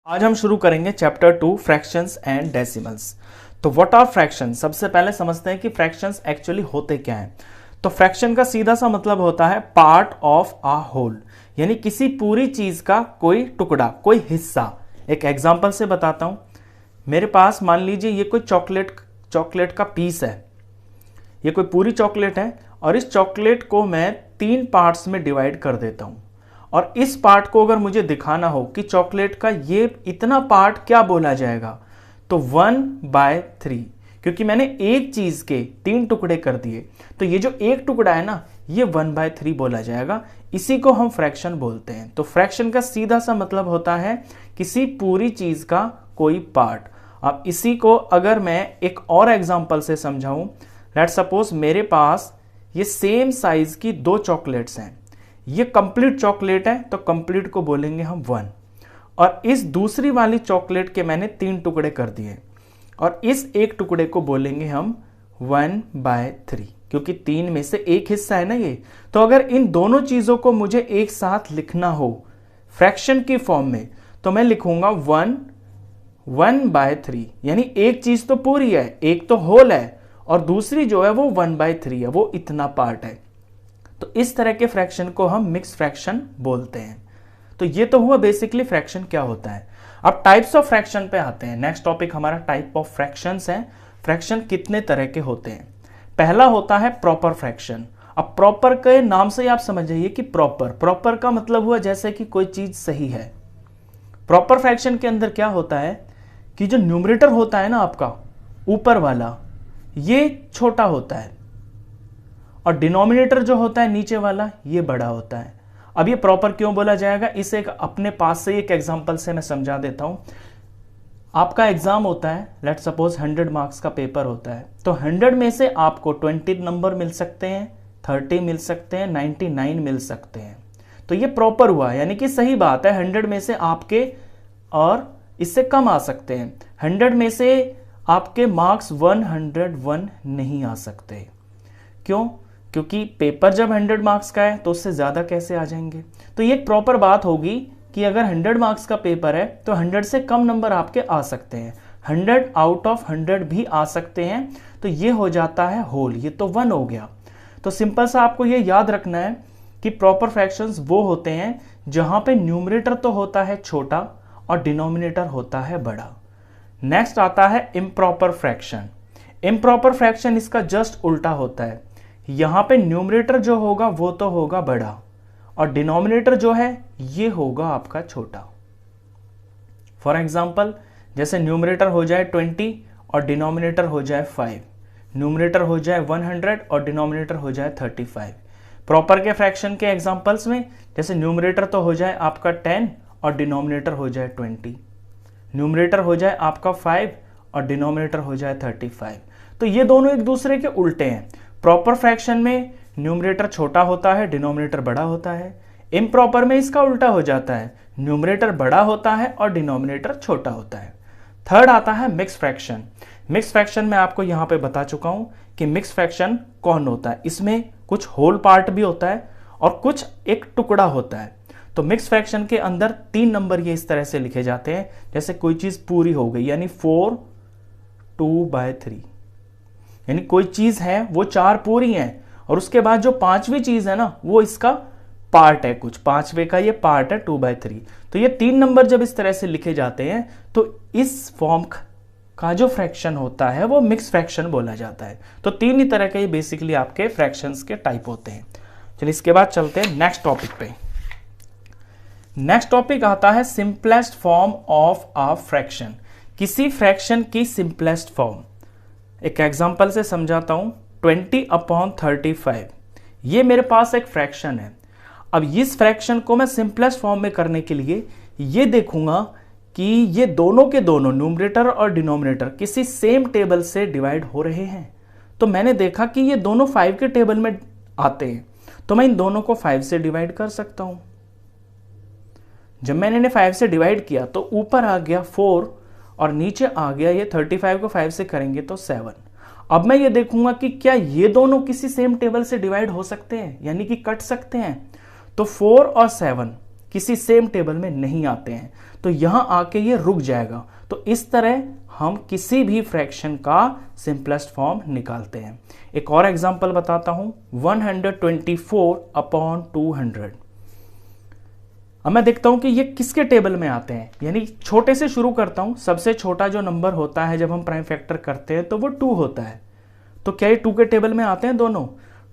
आज हम शुरू करेंगे चैप्टर 2 फ्रैक्शंस एंड डेसिमल्स। तो व्हाट आर फ्रैक्शन, सबसे पहले समझते हैं कि फ्रैक्शंस एक्चुअली होते क्या हैं। तो फ्रैक्शन का सीधा सा मतलब होता है पार्ट ऑफ अ होल, यानी किसी पूरी चीज का कोई टुकड़ा, कोई हिस्सा। एक एग्जांपल से बताता हूं। मेरे पास मान लीजिए ये कोई चॉकलेट का पीस है, ये कोई पूरी चॉकलेट है और इस चॉकलेट को मैं 3 पार्ट्स में डिवाइड कर देता हूं और इस पार्ट को अगर मुझे दिखाना हो कि चॉकलेट का ये इतना पार्ट क्या बोला जाएगा, तो 1/3, क्योंकि मैंने एक चीज के 3 टुकड़े कर दिए, तो ये जो एक टुकड़ा है ना, ये 1/3 बोला जाएगा। इसी को हम फ्रैक्शन बोलते हैं। तो फ्रैक्शन का सीधा सा मतलब होता है किसी पूरी चीज का कोई पार्ट। अब इसी को अगर मैं एक और एग्जांपल से समझाऊं, लेट्स सपोज मेरे पास ये सेम साइज की 2 चॉकलेट्स हैं। ये कंप्लीट चॉकलेट है तो कंप्लीट को बोलेंगे हम 1, और इस दूसरी वाली चॉकलेट के मैंने 3 टुकड़े कर दिए और इस एक टुकड़े को बोलेंगे हम 1/3, क्योंकि 3 में से एक हिस्सा है ना ये। तो अगर इन दोनों चीजों को मुझे एक साथ लिखना हो फ्रैक्शन की फॉर्म में, तो मैं लिखूंगा 1/3, यानी एक चीज तो पूरी है, एक तो होल है और दूसरी जो है वो 1/3 है, वो इतना पार्ट है। तो इस तरह के फ्रैक्शन को हम मिक्स फ्रैक्शन बोलते हैं। तो ये तो हुआ बेसिकली फ्रैक्शन क्या होता है। अब टाइप्स ऑफ फ्रैक्शन पे आते हैं। नेक्स्ट टॉपिक हमारा टाइप ऑफ फ्रैक्शंस है। फ्रैक्शन कितने तरह के होते हैं। पहला होता है प्रॉपर फ्रैक्शन। अब प्रॉपर के नाम से आप समझ जाइए कि प्रॉपर का मतलब हुआ जैसे कि कोई चीज सही है। प्रॉपर फ्रैक्शन के अंदर क्या होता है कि जो न्यूमरेटर होता है ना आपका ऊपर वाला, ये छोटा होता है और डिनोमिनेटर जो होता है नीचे वाला, ये बड़ा होता है। अब ये प्रॉपर क्यों बोला जाएगा, इसे एक अपने पास से एक एग्जांपल से मैं समझा देता हूं। आपका एग्जाम होता है, लेट्स सपोज 100 मार्क्स का पेपर होता है, तो 100 में से आपको 20 नंबर मिल सकते हैं, 30 मिल सकते हैं, 99 मिल सकते हैं। तो ये प्रॉपर हुआ, यानी कि सही बात है। 100 में से आपके और इससे कम आ सकते हैं। 100 में से आपके मार्क्स 101 नहीं आ सकते। क्यों? क्योंकि पेपर जब 100 मार्क्स का है तो उससे ज्यादा कैसे आ जाएंगे। तो ये एक प्रॉपर बात होगी कि अगर 100 मार्क्स का पेपर है तो 100 से कम नंबर आपके आ सकते हैं, 100 आउट ऑफ 100 भी आ सकते हैं। तो ये हो जाता है होल, ये तो 1 हो गया। तो सिंपल सा आपको ये याद रखना है कि प्रॉपर फ्रैक्शंस वो होते हैं जहां पे न्यूमरेटर तो होता है छोटा और डिनोमिनेटर होता है बड़ा। नेक्स्ट आता है इम्प्रॉपर फ्रैक्शन। इम्प्रॉपर फ्रैक्शन इसका जस्ट उल्टा होता है। यहां पे न्यूमरेटर जो होगा वो तो होगा बड़ा और डिनोमिनेटर जो है ये होगा आपका छोटा। फॉर एग्जांपल, जैसे न्यूमरेटर हो जाए 20 और डिनोमिनेटर हो जाए 5, न्यूमरेटर हो जाए 100 और डिनोमिनेटर हो जाए 35। प्रॉपर के फ्रैक्शन के एग्जांपल्स में जैसे न्यूमरेटर तो हो जाए आपका 10 और डिनोमिनेटर हो जाए 20, न्यूमरेटर हो जाए आपका 5 और डिनोमिनेटर हो जाए 35। तो ये दोनों एक दूसरे के उल्टे हैं। प्रॉपर फ्रैक्शन में न्यूमरेटर छोटा होता है, डिनोमिनेटर बड़ा होता है। इम्प्रॉपर में इसका उल्टा हो जाता है, न्यूमरेटर बड़ा होता है और डिनोमिनेटर छोटा होता है। थर्ड आता है मिक्स फ्रैक्शन। मिक्स फ्रैक्शन में आपको यहां पे बता चुका हूं कि मिक्स फ्रैक्शन कौन होता है। इसमें कुछ होल पार्ट भी होता है और कुछ एक टुकड़ा होता है। तो मिक्स फ्रैक्शन के अंदर 3 नंबर ये इस तरह से लिखे जाते हैं, जैसे कोई चीज पूरी हो गई, यानी 4 2/3, यानी कोई चीज है वो 4 पूरी है और उसके बाद जो 5वीं चीज है ना वो इसका पार्ट है, कुछ 5वें का ये पार्ट है 2/3। तो ये 3 नंबर जब इस तरह से लिखे जाते हैं तो इस फॉर्म का जो फ्रैक्शन होता है वो मिक्स फ्रैक्शन बोला जाता है। तो 3 ही तरह के ये बेसिकली आपके फ्रैक्शंस के टाइप होते हैं। चलिए इसके बाद चलते हैं नेक्स्ट टॉपिक पे। नेक्स्ट टॉपिक आता है simplest form of a fraction. किसी फ्रैक्शन की सिंपलेस्ट फॉर्म, एक एग्जांपल से समझाता हूं। 20/35 ये मेरे पास एक फ्रैक्शन है। अब इस फ्रैक्शन को मैं सिंपलेस्ट फॉर्म में करने के लिए ये देखूंगा कि ये दोनों के दोनों न्यूमरेटर और डिनोमिनेटर किसी सेम टेबल से डिवाइड हो रहे हैं। तो मैंने देखा कि ये दोनों 5 के टेबल में आते हैं, तो मैं इन दोनों को 5 से डिवाइड कर सकता हूं। जब मैंने इन्हें 5 से डिवाइड किया तो ऊपर आ गया 4 और नीचे आ गया, ये 35 को 5 से करेंगे तो 7। अब मैं ये देखूंगा कि क्या ये दोनों किसी सेम टेबल से डिवाइड हो सकते हैं, यानी कि कट सकते हैं। तो 4 और 7 किसी सेम टेबल में नहीं आते हैं, तो यहां आके ये रुक जाएगा। तो इस तरह हम किसी भी फ्रैक्शन का सिंपलेस्ट फॉर्म निकालते हैं। एक और एग्जांपल बताता हूं, 124/200। अब मैं देखता हूं कि ये किसके टेबल में आते हैं, यानी छोटे से शुरू करता हूं। सबसे छोटा जो नंबर होता है जब हम प्राइम फैक्टर करते हैं तो वो 2 होता है। तो क्या ये 2 के टेबल में आते हैं दोनों?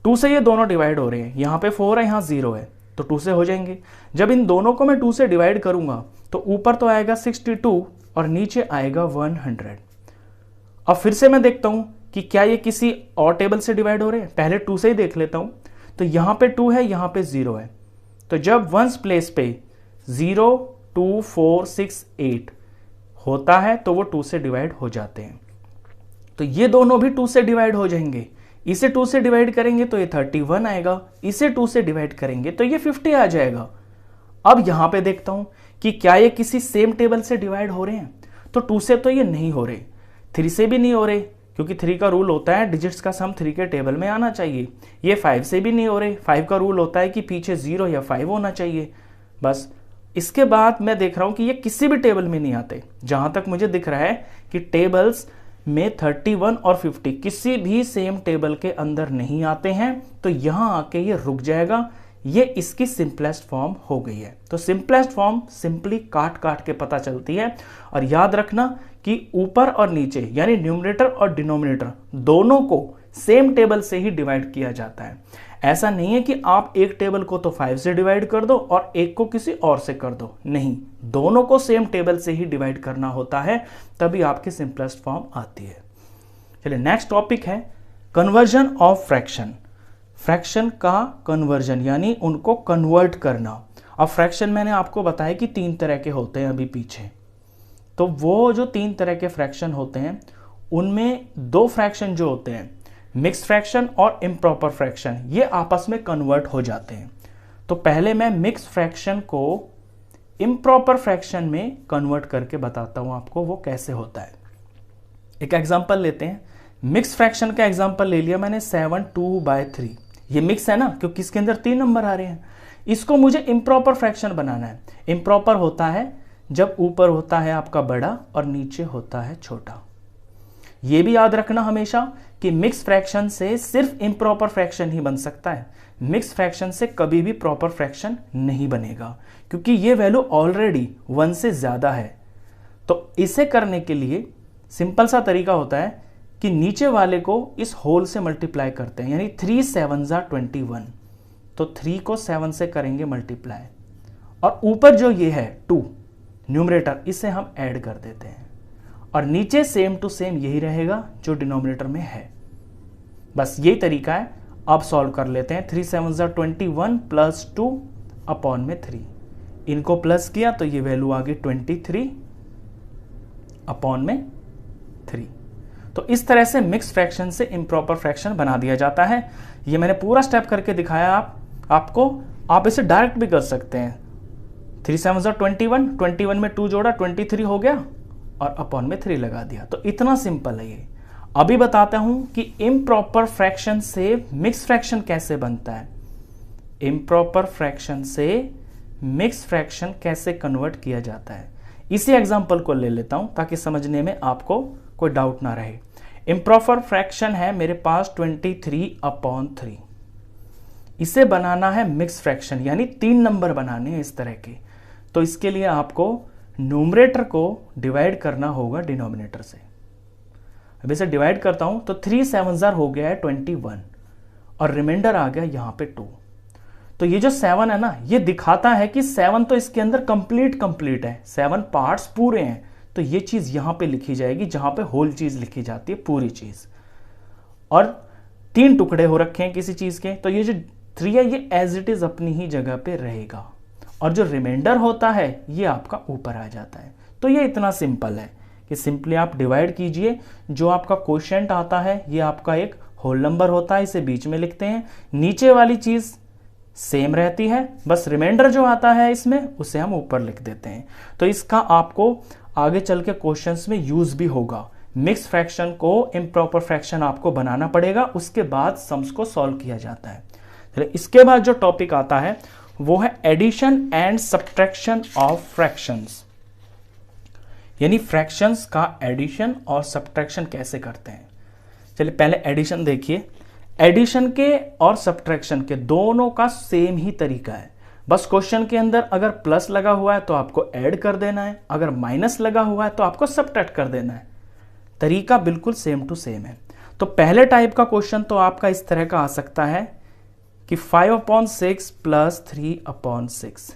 2 से ये दोनों डिवाइड हो रहे हैं, यहाँ पे 4 है, यहाँ 0 है, तो 2 से हो जाएंगे। जब इन दोनों को मैं 2 से डिवाइड करूंगा तो ऊपर तो आएगा 62 और नीचे आएगा 100। अब फिर से मैं देखता हूं कि क्या ये किसी और टेबल से डिवाइड हो रहे हैं। पहले 2 से ही देख लेता हूं। तो यहां पे 2 है, यहां पे 0 है, तो जब वंस प्लेस पे 0 2 4 6 8 होता है तो वो 2 से डिवाइड हो जाते हैं। तो ये दोनों भी 2 से डिवाइड हो जाएंगे। इसे 2 से डिवाइड करेंगे तो ये 31 आएगा, इसे 2 से डिवाइड करेंगे तो ये 50 आ जाएगा। अब यहां पे देखता हूं कि क्या ये किसी सेम टेबल से डिवाइड हो रहे हैं। तो 2 से तो ये नहीं हो रहे, 3 से भी नहीं हो रहे, क्योंकि 3 का रूल होता है डिजिट्स का सम 3 के टेबल में आना चाहिए। ये 5 से भी नहीं हो रहे, 5 का रूल होता है कि पीछे 0 या 5 होना चाहिए। बस इसके बाद मैं देख रहा हूं कि ये किसी भी टेबल में नहीं आते। जहां तक मुझे दिख रहा है कि टेबल्स में 31 और 50 किसी भी सेम टेबल के अंदर नहीं आते हैं, तो यहां आके ये रुक जाएगा। ये इसकी सिंपलेस्ट फॉर्म हो गई है। तो सिंपलेस्ट फॉर्म सिंपली काट काट के पता चलती है। और याद रखना कि ऊपर और नीचे यानी न्यूमरेटर और डिनोमिनेटर दोनों को सेम टेबल से ही डिवाइड किया जाता है। ऐसा नहीं है कि आप एक टेबल को तो 5 से डिवाइड कर दो और एक को किसी और से कर दो, नहीं, दोनों को सेम टेबल से ही डिवाइड करना होता है, तभी आपकी सिंपलेस्ट फॉर्म आती है। चलिए नेक्स्ट टॉपिक है कन्वर्जन ऑफ फ्रैक्शन। फ्रैक्शन का कन्वर्जन यानी उनको कन्वर्ट करना। अब फ्रैक्शन मैंने आपको बताया कि 3 तरह के होते हैं अभी पीछे। तो वो जो 3 तरह के फ्रैक्शन होते हैं उनमें 2 फ्रैक्शन जो होते हैं, मिक्स फ्रैक्शन और इम्प्रॉपर फ्रैक्शन, ये आपस में कन्वर्ट हो जाते हैं। तो पहले मैं मिक्स फ्रैक्शन को इम्प्रॉपर फ्रैक्शन में कन्वर्ट करके बताता हूं आपको वो कैसे होता है। एक एग्जांपल लेते हैं। मिक्स फ्रैक्शन का एग्जांपल ले लिया मैंने 7/2/3। ये मिक्स है ना, क्योंकि इसके अंदर 3 नंबर आ रहे हैं। इसको मुझे इम्प्रॉपर फ्रैक्शन बनाना है। इम्प्रॉपर होता है जब ऊपर होता है आपका बड़ा और नीचे होता है छोटा। ये भी याद रखना हमेशा कि मिक्स फ्रैक्शन से सिर्फ इम्प्रॉपर फ्रैक्शन ही बन सकता है। मिक्स फ्रैक्शन से कभी भी प्रॉपर फ्रैक्शन नहीं बनेगा, क्योंकि ये वैल्यू ऑलरेडी 1 से ज्यादा है। तो इसे करने के लिए सिंपल सा तरीका होता है कि नीचे वाले को इस होल से मल्टीप्लाई करते हैं, यानी 3 7s are 21। तो 3 को 7 से करेंगे मल्टीप्लाई, और ऊपर जो ये है 2 न्यूमरेटर, इसे हम ऐड कर देते हैं, और नीचे सेम टू सेम यही रहेगा जो डिनोमिनेटर में है। बस यही तरीका है। अब सॉल्व कर लेते हैं। 3 7s are 21 प्लस 2 अपॉन में 3, इनको प्लस किया तो ये वैल्यू आ गई 23 अपॉन में 3। तो इस तरह से मिक्स फ्रैक्शन से इम्प्रॉपर फ्रैक्शन बना दिया जाता है। ये मैंने पूरा स्टेप करके दिखाया आपको। आप इसे डायरेक्ट भी कर सकते हैं। 3 7s are 21, 21 में 2 जोड़ा 23 हो गया और अपॉन में 3 लगा दिया। तो इतना सिंपल है ये। अभी बताता हूं कि इम्प्रॉपर फ्रैक्शन से मिक्स फ्रैक्शन कैसे बनता है। इम्प्रॉपर फ्रैक्शन से मिक्स फ्रैक्शन कैसे कन्वर्ट किया जाता है, इसी एग्जांपल को ले लेता हूं ताकि समझने में आपको कोई डाउट ना रहे। इम्प्रॉपर फ्रैक्शन है मेरे पास 23/3। इसे बनाना है मिक्स फ्रैक्शन, यानी 3 नंबर बनाने हैं इस तरह के। तो इसके लिए आपको न्यूमरेटर को डिवाइड करना होगा डिनोमिनेटर से। अब इसे डिवाइड करता हूं तो 3 7s are हो गया है 21 और रिमाइंडर आ गया यहां पे 2। तो ये जो 7 है ना, ये दिखाता है कि 7 तो इसके अंदर कंप्लीट है, 7 पार्ट्स पूरे हैं। तो ये चीज यहां पे लिखी जाएगी जहां पे होल चीज लिखी जाती है, पूरी चीज। और 3 टुकड़े हो रखे हैं किसी चीज के, तो ये जो 3 है ये एज इट इज अपनी ही जगह पे रहेगा, और जो रिमाइंडर होता है ये आपका ऊपर आ जाता है। तो ये इतना सिंपल है कि सिंपली आप डिवाइड कीजिए। जो आपका क्वोशिएंट आता है ये आपका एक होल नंबर होता है, इसे बीच में लिखते हैं। नीचे वाली चीज सेम रहती है, बस रिमाइंडर जो आता है इसमें उसे हम ऊपर लिख देते हैं। तो इसका आपको आगे चल के क्वेश्चंस में यूज भी होगा। मिक्स फ्रैक्शन को इम्प्रॉपर फ्रैक्शन आपको बनाना पड़ेगा, उसके बाद सम्स को सॉल्व किया जाता है। इसके बाद जो टॉपिक आता है वो है addition and subtraction of fractions, यानी फ्रैक्शंस का एडिशन और सब्ट्रैक्शन कैसे करते हैं। चलिए पहले एडिशन देखिए। एडिशन के और सब्ट्रैक्शन के दोनों का सेम ही तरीका है, बस क्वेश्चन के अंदर अगर प्लस लगा हुआ है तो आपको ऐड कर देना है, अगर माइनस लगा हुआ है तो आपको सब्ट्रैक्ट कर देना है। तरीका बिल्कुल सेम टू सेम है। तो पहले टाइप का क्वेश्चन तो आपका इस तरह का आ सकता है कि 5/6 प्लस 3/6।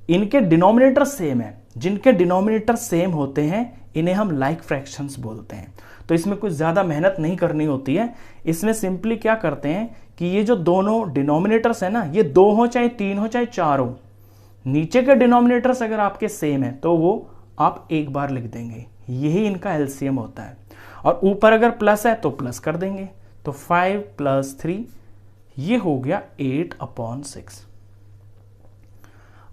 इनके डिनोमिनेटर सेम है। जिनके डिनोमिनेटर सेम होते हैं इन्हें हम लाइक फ्रैक्शंस बोलते हैं। तो इसमें कुछ ज़्यादा मेहनत नहीं करनी होती है। इसमें सिंपली क्या करते हैं कि ये जो दोनों डिनोमिनेटर्स है ना, ये 2 हो चाहे 3 हो चाहे 4 हो, नीचे के डिनोमिनेटर्स अगर आपके सेम है तो वो आप एक बार लिख देंगे, यही इनका एलसीएम होता है। और ऊपर अगर प्लस है तो प्लस कर देंगे, तो 5 + 3 ये हो गया 8/6।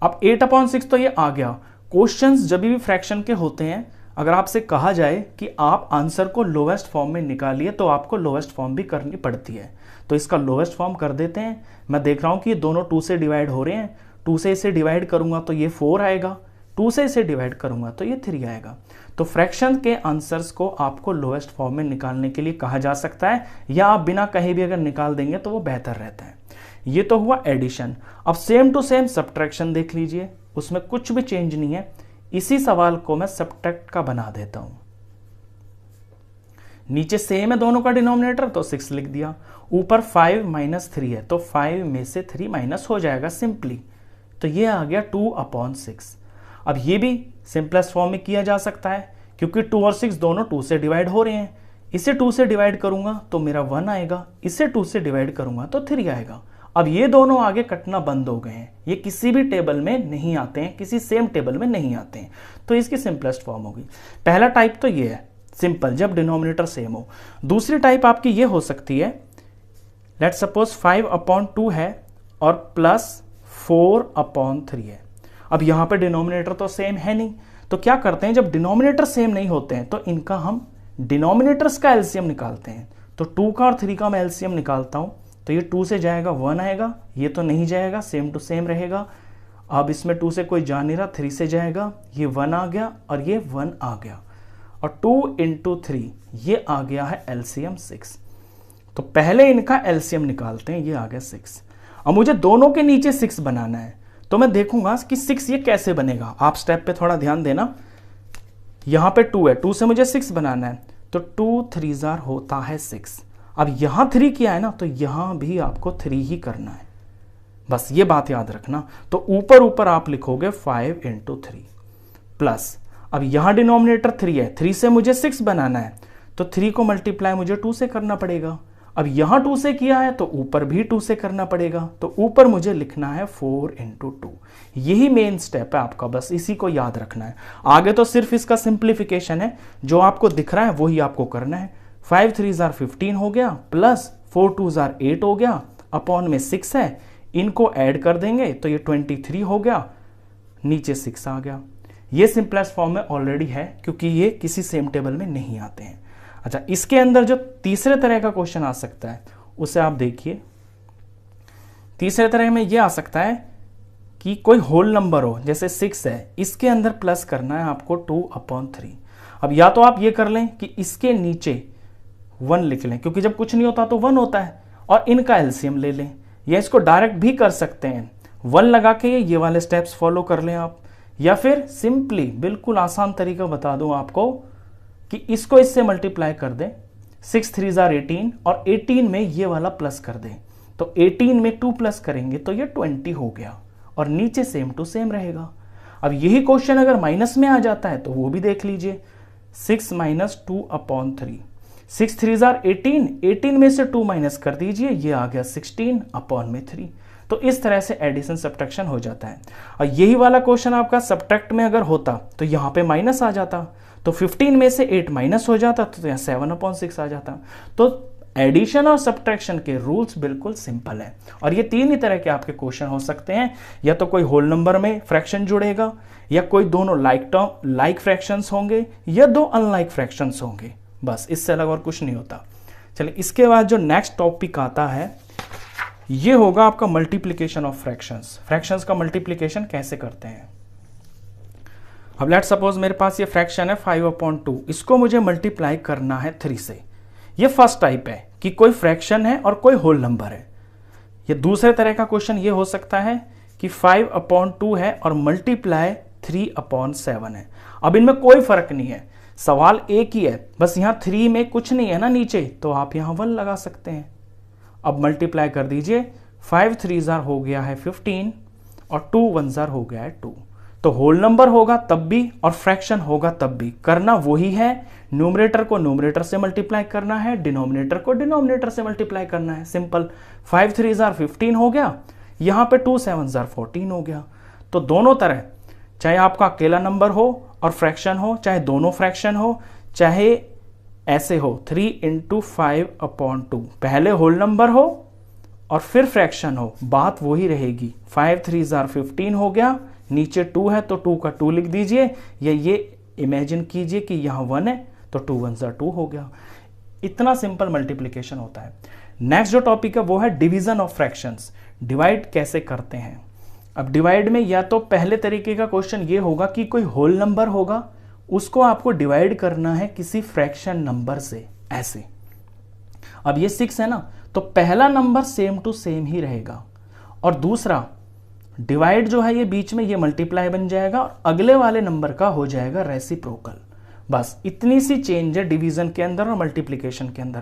अब 8/6 तो ये आ गया। क्वेश्चंस जब भी फ्रैक्शन के होते हैं, अगर आपसे कहा जाए कि आप आंसर को लोवेस्ट फॉर्म में निकालिए तो आपको लोवेस्ट फॉर्म भी करनी पड़ती है। तो इसका लोवेस्ट फॉर्म कर देते हैं। मैं देख रहा हूं कि ये दोनों 2 से डिवाइड हो रहे हैं। 2 से इसे डिवाइड करूंगा तो ये 4 आएगा, 2 से इसे डिवाइड करूंगा तो ये 3 आएगा। तो फ्रैक्शन के आंसर्स को आपको लोवेस्ट फॉर्म में निकालने के लिए कहा जा सकता है, या आप बिना कहीं भी अगर निकाल देंगे तो वो बेहतर रहता है। ये तो हुआ एडिशन। अब सेम टू सेम सब्ट्रैक्शन देख लीजिए, उसमें कुछ भी चेंज नहीं है। इसी सवाल को मैं सब्ट्रैक्ट का बना देता हूं। नीचे सेम है दोनों का डिनोमिनेटर तो 6 लिख दिया, ऊपर 5 - 3 है तो 5 में से 3 माइनस हो जाएगा सिंपली, तो ये आ गया 2/6। अब ये भी सिंपलेस्ट फॉर्म में किया जा सकता है क्योंकि 2 और 6 दोनों 2 से डिवाइड हो रहे हैं। इसे 2 से डिवाइड करूंगा तो मेरा 1 आएगा, इसे 2 से डिवाइड करूंगा तो 3 आएगा। अब ये दोनों आगे कटना बंद हो गए हैं, ये किसी भी टेबल में नहीं आते हैं, किसी सेम टेबल में नहीं आते हैं, तो इसकी सिंपलेस्ट फॉर्म होगी। पहला टाइप तो ये है सिंपल, जब डिनोमिनेटर सेम हो। दूसरी टाइप आपकी ये हो सकती है, लेट सपोज 5/2 है और प्लस 4/3 है। अब यहां पे डिनोमिनेटर तो सेम है नहीं, तो क्या करते हैं जब डिनोमिनेटर सेम नहीं होते हैं तो इनका हम डिनोमिनेटर्स का एलसीएम निकालते हैं। तो 2 का और 3 का मैं एलसीएम निकालता हूं, तो ये 2 से जाएगा 1 आएगा, ये तो नहीं जाएगा, सेम टू सेम रहेगा। अब इसमें 2 से कोई जा नहीं रहा, 3 से जाएगा, ये 1 आ गया और ये 1 आ गया, और 2 × 3 ये आ गया है एलसीएम 6। तो पहले इनका एलसीएम निकालते हैं, ये आ गया 6। अब मुझे दोनों के नीचे 6 बनाना है, तो मैं देखूंगा कि 6 ये कैसे बनेगा। आप स्टेप पे थोड़ा ध्यान देना। यहां पे 2 है, 2 से मुझे 6 बनाना है, तो 2 × 3 होता है 6। अब यहां 3 किया है ना, तो यहां भी आपको 3 ही करना है, बस ये बात याद रखना। तो ऊपर ऊपर आप लिखोगे 5 × 3 प्लस, अब यहां डिनोमिनेटर 3 है, 3 से मुझे 6 बनाना है, तो 3 को मल्टीप्लाई मुझे 2 से करना पड़ेगा। अब यहां 2 से किया है तो ऊपर भी 2 से करना पड़ेगा, तो ऊपर मुझे लिखना है 4 × 2। यही मेन स्टेप है आपका, बस इसी को याद रखना है। आगे तो सिर्फ इसका सिंप्लीफिकेशन है, जो आपको दिख रहा है वही आपको करना है। 5 × 3 = 15 हो गया, प्लस 4 × 2 = 8 हो गया, अपॉन में 6 है, इनको ऐड कर देंगे तो ये 23 हो गया, नीचे 6 आ गया। ये सिंपलेस्ट फॉर्म में ऑलरेडी है क्योंकि ये किसी सेम टेबल में नहीं आते हैं। अच्छा, इसके अंदर जो तीसरे तरह का क्वेश्चन आ सकता है उसे आप देखिए। तीसरे तरह में ये आ सकता है कि कोई होल नंबर हो, जैसे 6 है, इसके अंदर प्लस करना है आपको 2/3। अब या तो आप ये कर लें कि इसके नीचे 1 लिख लें, क्योंकि जब कुछ नहीं होता तो 1 होता है, और इनका एलसीएम ले लें, या इसको डायरेक्ट भी कर सकते हैं, 1 लगा के ये वाले स्टेप्स फॉलो कर लें आप, या फिर सिंपली बिल्कुल आसान तरीका बता दूं आपको कि इसको इससे मल्टीप्लाई कर दें, 6 × 3 = 18, और 18 में ये वाला प्लस कर दें, तो 18 में 2 प्लस करेंगे तो ये 20 हो गया, और नीचे सेम टू सेम रहेगा। अब यही क्वेश्चन अगर माइनस में आ जाता है तो वो भी देख लीजिए, 6 - 2/3, 6 × 3 = 18, 18 में से 2 माइनस कर दीजिए, ये आ गया 16 अपॉन में 3। तो इस तरह से एडिशन सब्ट्रैक्शन हो जाता है। और यही वाला क्वेश्चन आपका सब्ट्रैक्ट में अगर होता तो यहाँ पे माइनस आ जाता, तो 15 में से 8 माइनस हो जाता, तो यहाँ 7/6 आ जाता। तो एडिशन और सब्ट्रैक्शन के रूल्स बिल्कुल सिंपल है, और ये 3 ही तरह के आपके क्वेश्चन हो सकते हैं। या तो कोई होल नंबर में फ्रैक्शन जुड़ेगा, या कोई दोनों लाइक फ्रैक्शंस होंगे, या 2 अनलाइक फ्रैक्शंस होंगे, बस इससे अलग और कुछ नहीं होता। चलिए, इसके बाद जो नेक्स्ट टॉपिक आता है ये होगा आपका मल्टीप्लीकेशन ऑफ फ्रैक्शंस। फ्रैक्शंस का मल्टीप्लीकेशन कैसे करते हैं? अब लेट सपोज मेरे पास ये फ्रैक्शन है 5/2, इसको मुझे मल्टीप्लाई करना है 3 से। ये फर्स्ट टाइप है कि कोई फ्रैक्शन है और कोई होल नंबर है। ये दूसरे तरह का क्वेश्चन ये हो सकता है कि 5/2 है और मल्टीप्लाई 3/7 है। अब इनमें कोई फर्क नहीं है, सवाल एक ही है, बस यहां 3 में कुछ नहीं है ना नीचे, तो आप यहां 1 लगा सकते हैं। अब मल्टीप्लाई कर दीजिए, 5 3 हो गया है 15 और 2 1 हो गया है 2। तो होल नंबर होगा तब भी और फ्रैक्शन होगा तब भी, करना वही है। न्यूमरेटर को न्यूमरेटर से मल्टीप्लाई करना है, डिनोमिनेटर को डिनोमिनेटर से मल्टीप्लाई करना है, सिंपल। 5 3 15 हो गया, यहां पे 2 7 14 हो गया। तो दोनों तरह, चाहे आपका अकेला नंबर हो और फ्रैक्शन हो, चाहे दोनों फ्रैक्शन हो, चाहे ऐसे हो 3 × 5/2, पहले होल नंबर हो और फिर फ्रैक्शन हो, बात वही रहेगी। 5 3 15 हो गया, नीचे 2 है तो 2 का 2 लिख दीजिए, या ये इमेजिन कीजिए कि यहां 1 है तो 2 1 2 हो गया। इतना सिंपल मल्टीप्लिकेशन होता है। नेक्स्ट जो टॉपिक है वो है डिवीजन ऑफ फ्रैक्शंस। डिवाइड कैसे करते हैं? अब डिवाइड में या तो पहले तरीके का क्वेश्चन ये होगा कि कोई होल नंबर होगा, उसको आपको डिवाइड करना है किसी फ्रैक्शन नंबर से, ऐसे। अब ये 6 है ना, तो पहला नंबर सेम टू सेम ही रहेगा, और दूसरा डिवाइड जो है ये बीच में ये मल्टीप्लाई बन जाएगा और अगले वाले नंबर का हो जाएगा रेसिप्रोकल। बस इतनी सी चेंज है डिवीजन के अंदर और मल्टीप्लिकेशन के अंदर।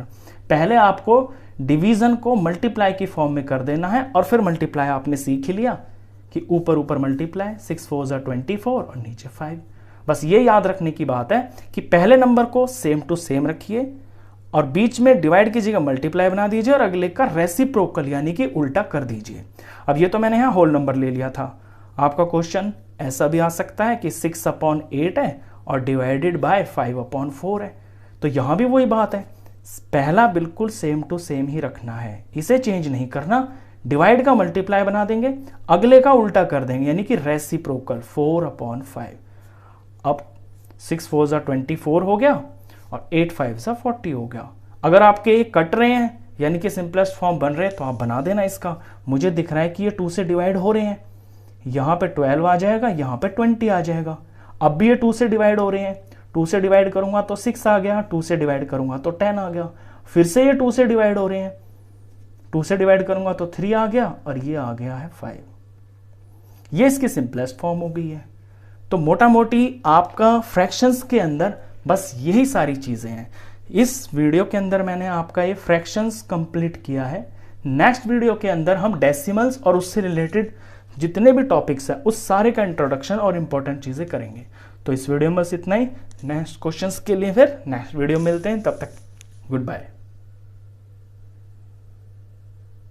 पहले आपको डिवीजन को मल्टीप्लाई की फॉर्म में कर देना है, और फिर मल्टीप्लाई आपने सीख ही लिया कि ऊपर ऊपर मल्टीप्लाई, 6 4 24 और नीचे 5। बस ये याद रखने की बात है कि पहले नंबर को सेम टू सेम रखिए और बीच में डिवाइड की जगह मल्टीप्लाई बना दीजिए और अगले का रेसिप्रोकल यानी कि उल्टा कर दीजिए। अब ये तो मैंने यहां होल नंबर ले लिया था। आपका क्वेश्चन ऐसा भी आ सकता है कि 6/8 है और डिवाइडेड बाय 5/4 है, तो यहां भी वही बात है, पहला बिल्कुल सेम टू सेम ही रखना है, इसे चेंज नहीं करना। डिवाइड का मल्टीप्लाई बना देंगे, अगले का उल्टा कर देंगे यानी कि रेसिप्रोकल 4/5। अब 6 4 24 हो गया और 8 5 40 हो गया। अगर आपके कट रहे हैं यानी कि सिंपलेस्ट फॉर्म बन रहे हैं तो आप बना देना इसका। मुझे दिख रहा है कि ये 2 से डिवाइड हो रहे हैं, यहाँ पे 12 आ जाएगा, यहाँ पे 20 आ जाएगा। अब भी ये 2 से डिवाइड हो रहे हैं, 2 से डिवाइड करूंगा तो 6 आ गया, 2 से डिवाइड करूंगा तो 10 आ गया। फिर से ये 2 से डिवाइड हो रहे हैं, 2 से डिवाइड करूंगा तो 3 आ गया और ये आ गया है 5। ये इसकी सिंपलेस्ट फॉर्म हो गई है। तो मोटा मोटी आपका फ्रैक्शंस के अंदर बस यही सारी चीजें हैं। इस वीडियो के अंदर मैंने आपका ये फ्रैक्शंस कंप्लीट किया है। नेक्स्ट वीडियो के अंदर हम डेसिमल्स और उससे रिलेटेड जितने भी टॉपिक्स हैं उस सारे का इंट्रोडक्शन और इंपॉर्टेंट चीजें करेंगे। तो इस वीडियो में बस इतना ही। नेक्स्ट क्वेश्चंस के लिए फिर नेक्स्ट वीडियो मिलते हैं, तब तक गुड बाय।